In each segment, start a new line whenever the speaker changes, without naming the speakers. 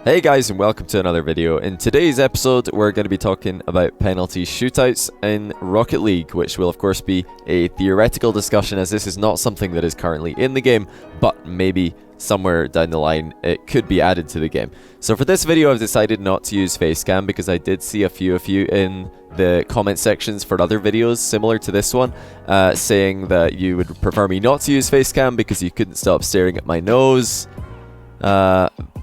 Hey guys, and welcome to another video. In today's episode we're going to be talking about penalty shootouts in Rocket League, which will of course be a theoretical discussion as this is not something that is currently in the game, but maybe somewhere down the line it could be added to the game. So for this video I've decided not to use facecam because I did see a few of you in the comment sections for other videos similar to this one saying that you would prefer me not to use facecam because you couldn't stop staring at my nose.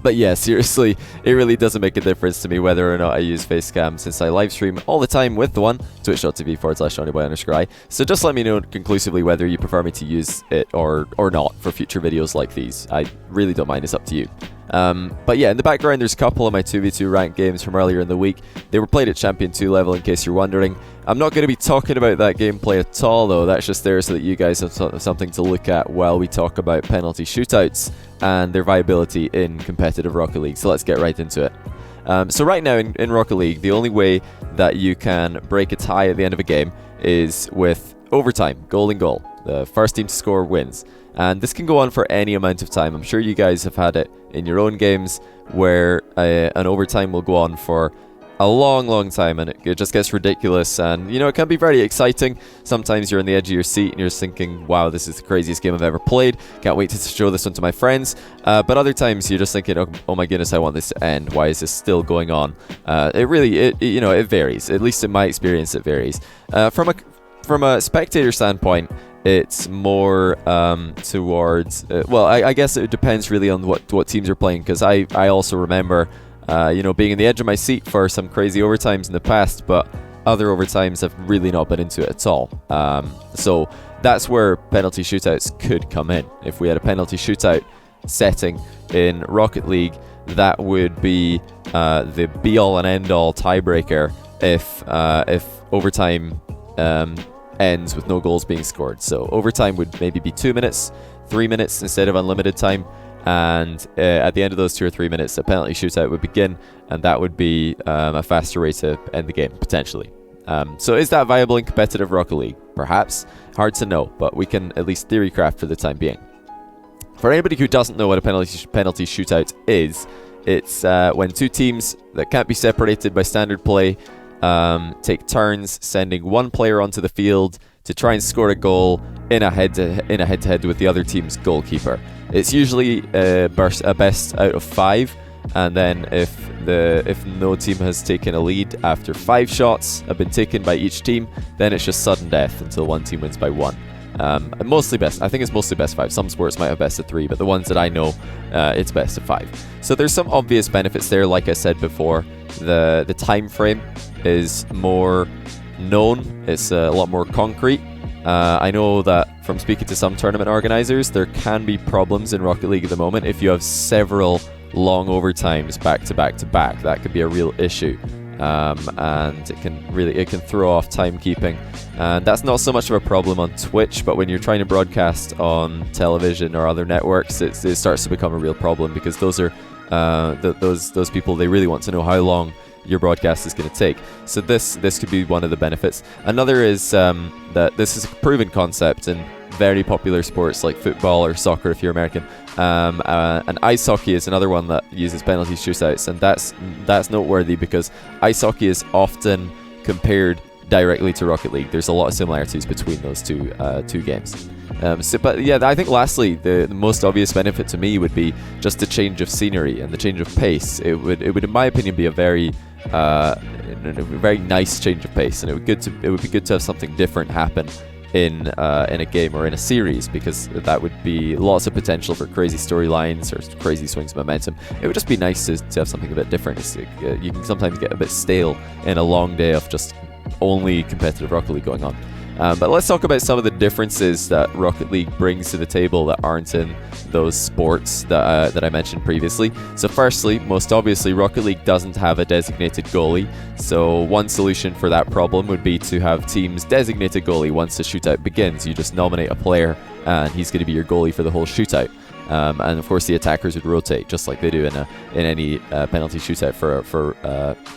But yeah, seriously, it really doesn't make a difference to me whether or not I use facecam since I live stream all the time with the one, twitch.tv/ShawneyBoy_I. So just let me know conclusively whether you prefer me to use it or not for future videos like these. I really don't mind, it's up to you. But yeah, in the background there's a couple of my 2v2 ranked games from earlier in the week. They were played at Champion 2 level in case you're wondering. I'm not going to be talking about that gameplay at all though, that's just there so that you guys have something to look at while we talk about penalty shootouts and their viability in competitive Rocket League. So let's get right into it. So right now in Rocket League, the only way that you can break a tie at the end of a game is with overtime, goal and goal. The first team to score wins. And this can go on for any amount of time. I'm sure you guys have had it in your own games where an overtime will go on for a long time and it just gets ridiculous, and you know, it can be very exciting. Sometimes you're on the edge of your seat and you're just thinking, wow, this is the craziest game I've ever played, can't wait to show this one to my friends. But other times you're just thinking, oh my goodness, I want this to end, why is this still going on? It varies, at least in my experience it varies. From a spectator standpoint, it's more towards I guess it depends really on what teams are playing, because I also remember being in the edge of my seat for some crazy overtimes in the past, but other overtimes I've really not been into it at all. So that's where penalty shootouts could come in. If we had a penalty shootout setting in Rocket League, that would be the be-all and end-all tiebreaker if overtime ends with no goals being scored. So overtime would maybe be 2 minutes, 3 minutes instead of unlimited time. And at the end of those 2 or 3 minutes, a penalty shootout would begin, and that would be a faster way to end the game, potentially. So is that viable in competitive Rocket League? Perhaps. Hard to know, but we can at least theory craft for the time being. For anybody who doesn't know what a penalty shootout is, it's when two teams that can't be separated by standard play take turns sending one player onto the field to try and score a goal in a head-to-head with the other team's goalkeeper. It's usually a best out of 5, and then if no team has taken a lead after 5 shots have been taken by each team, then it's just sudden death until one team wins by 1. I think it's mostly best 5. Some sports might have best of 3, but the ones that I know, it's best of 5. So there's some obvious benefits there. Like I said before, the time frame is more known. It's a lot more concrete. I know that from speaking to some tournament organizers, there can be problems in Rocket League at the moment if you have several long overtimes back to back to back. That could be a real issue, and it can throw off timekeeping. And that's not so much of a problem on Twitch, but when you're trying to broadcast on television or other networks, it starts to become a real problem, because those are those people, they really want to know how long your broadcast is going to take. So this could be one of the benefits. Another is that this is a proven concept in very popular sports like football or soccer if you're American. And ice hockey is another one that uses penalty shootouts, and that's noteworthy because ice hockey is often compared directly to Rocket League. There's a lot of similarities between those two games. But yeah, I think lastly, the most obvious benefit to me would be just the change of scenery and the change of pace. It would in my opinion be a very nice change of pace, and it would be good to have something different happen in a game or in a series, because that would be lots of potential for crazy storylines or crazy swings of momentum. It would just be nice to have something a bit different. You can sometimes get a bit stale in a long day of just only competitive Rocket League going on. But let's talk about some of the differences that Rocket League brings to the table that aren't in those sports that I mentioned previously. So firstly, most obviously, Rocket League doesn't have a designated goalie. So one solution for that problem would be to have teams designate a goalie once the shootout begins. You just nominate a player and he's going to be your goalie for the whole shootout. And of course the attackers would rotate just like they do in any penalty shootout for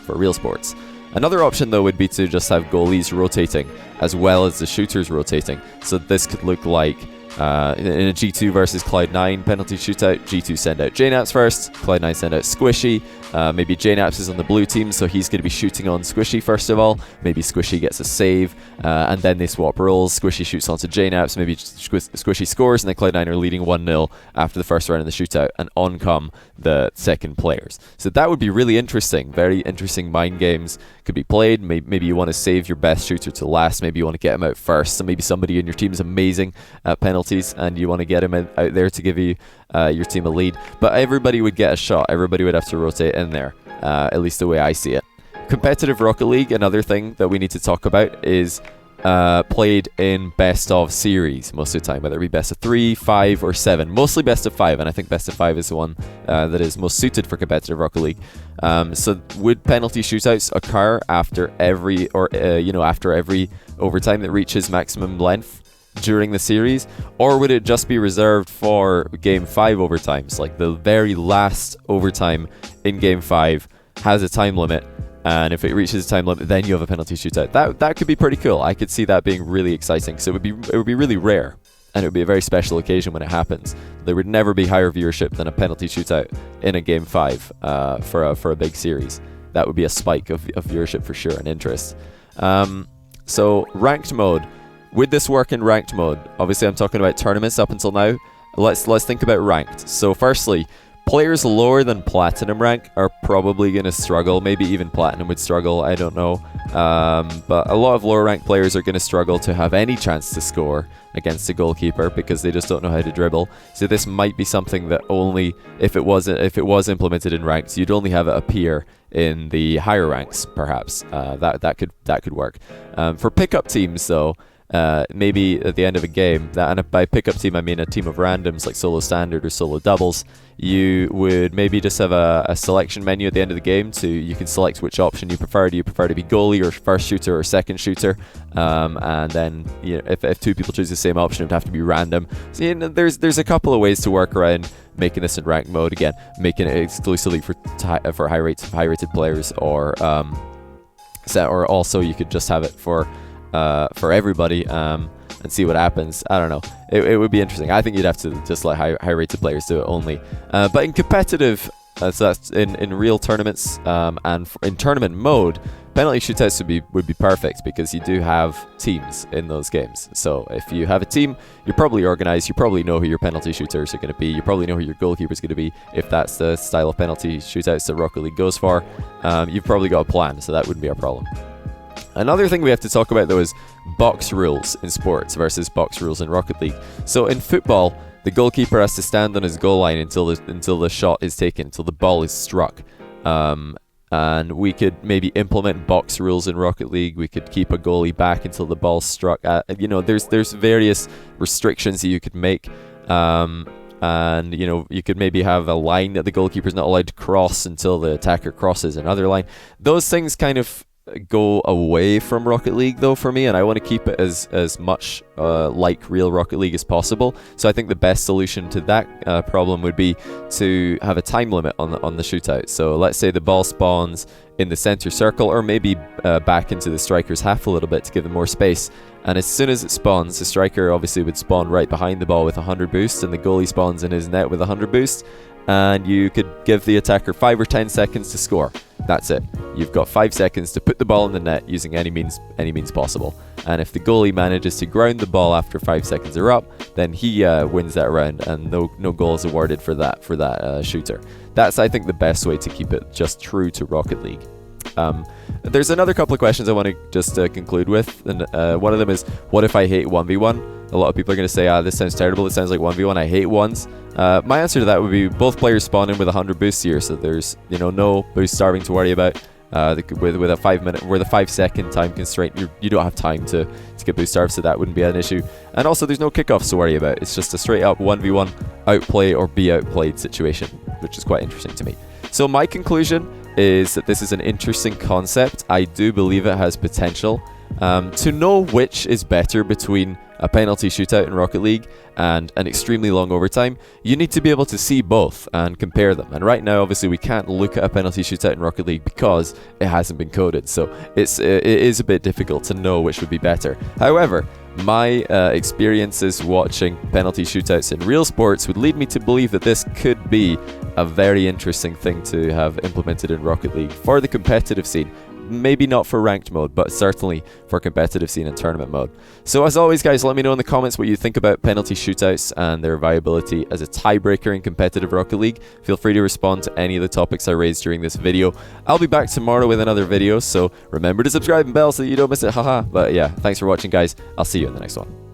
real sports. Another option though would be to just have goalies rotating as well as the shooters rotating. So this could look like In a G2 versus Cloud9 penalty shootout, G2 send out JNaps first, Cloud9 send out Squishy. Maybe JNaps is on the blue team, so he's going to be shooting on Squishy first of all. Maybe Squishy gets a save, and then they swap roles. Squishy shoots onto JNaps, maybe Squishy scores, and then Cloud9 are leading 1-0 after the first round of the shootout, and on come the second players. So that would be really interesting. Very interesting mind games could be played. Maybe you want to save your best shooter to last. Maybe you want to get him out first. So maybe somebody in your team is amazing at penalties, and you want to get him out there to give you your team a lead. But everybody would get a shot. Everybody would have to rotate in there, at least the way I see it. Competitive Rocket League, another thing that we need to talk about, is played in best of series most of the time, whether it be best of 3, 5, or 7. Mostly best of 5, and I think best of 5 is the one that is most suited for competitive Rocket League. So would penalty shootouts occur after every, after every overtime that reaches maximum length during the series, or would it just be reserved for Game 5 overtimes? Like the very last overtime in Game 5 has a time limit, and if it reaches a time limit, then you have a penalty shootout. That could be pretty cool. I could see that being really exciting. So it would be really rare, and it would be a very special occasion when it happens. There would never be higher viewership than a penalty shootout in a Game 5 for a big series. That would be a spike of viewership for sure and interest. So ranked mode. Would this work in ranked mode? Obviously, I'm talking about tournaments up until now. Let's think about ranked. So firstly, players lower than Platinum rank are probably going to struggle. Maybe even Platinum would struggle, I don't know. But a lot of lower ranked players are going to struggle to have any chance to score against a goalkeeper because they just don't know how to dribble. So this might be something that only, if it was implemented in ranked, you'd only have it appear in the higher ranks, perhaps. That could work. For pickup teams, though, maybe at the end of a game, and by pickup team I mean a team of randoms like solo standard or solo doubles, you would maybe just have a selection menu at the end of the game. You can select which option you prefer. Do you prefer to be goalie or first shooter or second shooter? And then if two people choose the same option, it would have to be random. So there's a couple of ways to work around making this in ranked mode. Again, making it exclusively for high rated players, or also you could just have it for everybody, and see what happens. I don't know. It would be interesting. I think you'd have to just let high-rated players do it only. But in competitive, so that's in real tournaments, and in tournament mode, penalty shootouts would be perfect because you do have teams in those games. So if you have a team, you're probably organized. You probably know who your penalty shooters are going to be. You probably know who your goalkeeper is going to be. If that's the style of penalty shootouts that Rocket League goes for, you've probably got a plan. So that wouldn't be a problem. Another thing we have to talk about, though, is box rules in sports versus box rules in Rocket League. So in football, the goalkeeper has to stand on his goal line until the shot is taken, until the ball is struck. And we could maybe implement box rules in Rocket League. We could keep a goalie back until the ball's struck. There's various restrictions that you could make. And you could maybe have a line that the goalkeeper's not allowed to cross until the attacker crosses another line. Those things kind of go away from Rocket League, though, for me, and I want to keep it as much like real Rocket League as possible. So I think the best solution to that problem would be to have a time limit on the shootout. So let's say the ball spawns in the center circle, or maybe back into the striker's half a little bit to give them more space. And as soon as it spawns, the striker obviously would spawn right behind the ball with 100 boost, and the goalie spawns in his net with 100 boost. And you could give the attacker 5 or 10 seconds to score. That's it. You've got 5 seconds to put the ball in the net using any means possible. And if the goalie manages to ground the ball after 5 seconds are up, then he wins that round, and no goal is awarded for that shooter. That's, I think, the best way to keep it just true to Rocket League. There's another couple of questions I want to just conclude with, and one of them is, what if I hate 1v1? A lot of people are going to say, this sounds terrible, it sounds like 1v1, I hate ones. My answer to that would be both players spawn in with 100 boosts here, so there's no boost starving to worry about. With a 5-second time constraint, you don't have time to get boost starved, so that wouldn't be an issue. And also, there's no kickoffs to worry about. It's just a straight up 1v1 outplay or be outplayed situation, which is quite interesting to me. So my conclusion is that this is an interesting concept. I do believe it has potential. To know which is better between a penalty shootout in Rocket League and an extremely long overtime, you need to be able to see both and compare them. And right now, obviously, we can't look at a penalty shootout in Rocket League because it hasn't been coded. So it is a bit difficult to know which would be better. However, My experiences watching penalty shootouts in real sports would lead me to believe that this could be a very interesting thing to have implemented in Rocket League for the competitive scene. Maybe not for ranked mode, but certainly for competitive scene and tournament mode. So as always, guys, let me know in the comments what you think about penalty shootouts and their viability as a tiebreaker in competitive Rocket League. Feel free to respond to any of the topics I raised during this video. I'll be back tomorrow with another video, so remember to subscribe and bell so that you don't miss it, haha. But yeah, thanks for watching, guys. I'll see you in the next one.